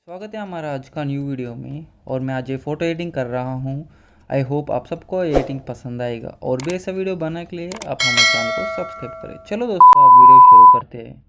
स्वागत है हमारा आज का न्यू वीडियो में। और मैं आज ये फ़ोटो एडिटिंग कर रहा हूँ। आई होप आप सबको एडिटिंग पसंद आएगा और भी ऐसा वीडियो बनाने के लिए आप हमारे चैनल को सब्सक्राइब करें। चलो दोस्तों, आप वीडियो शुरू करते हैं।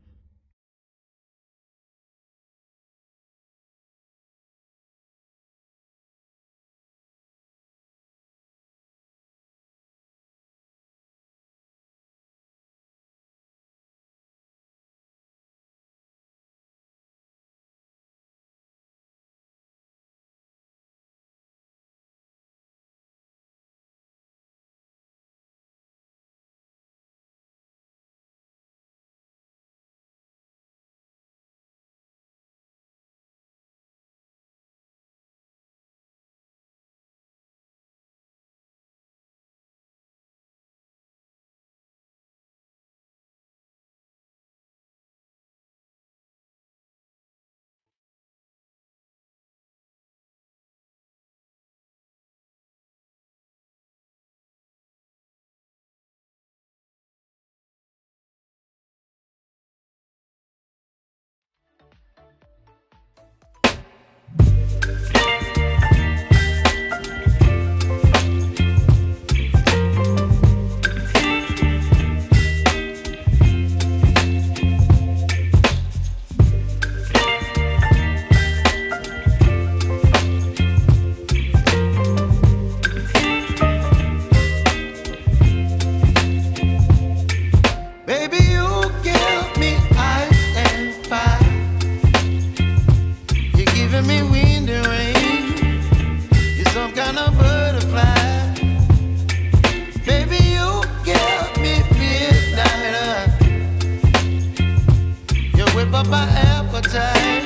Up my appetite.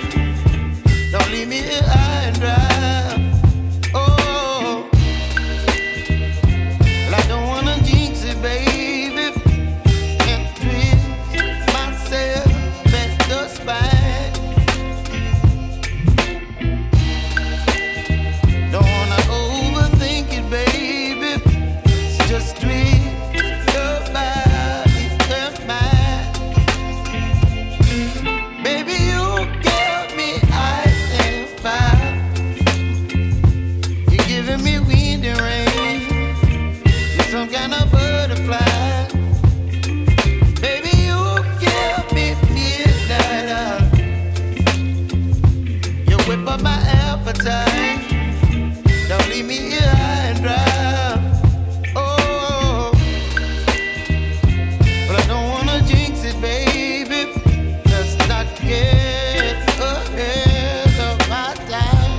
Don't leave me here high and dry. Oh, well, I don't wanna jinx it, baby, and twist myself at the spine. Don't wanna overthink it, baby. It's just twist your body and mine. Baby, you give me ice and fire. You're giving me wind and rain. You're some kind of butterfly. Baby, you give me midnight. You whip up my appetite. Don't leave me here high and dry. Oh, but I don't wanna jinx it, baby. Let's not get ahead of my time.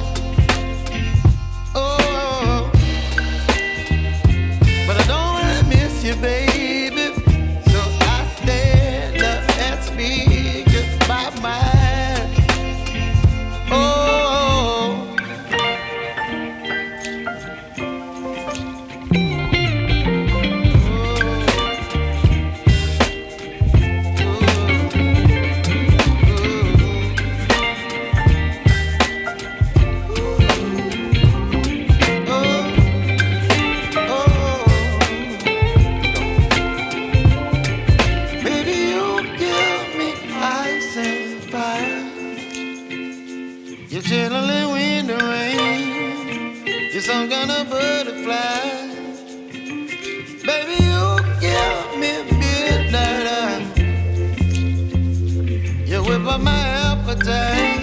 Oh, but I don't wanna miss you, baby. So I stand up and speak my mind. Oh. Baby, you give me ice and fire. You're chilling wind and rain. You're some kind of butterfly. Baby, you give me midnight. You whip up my appetite.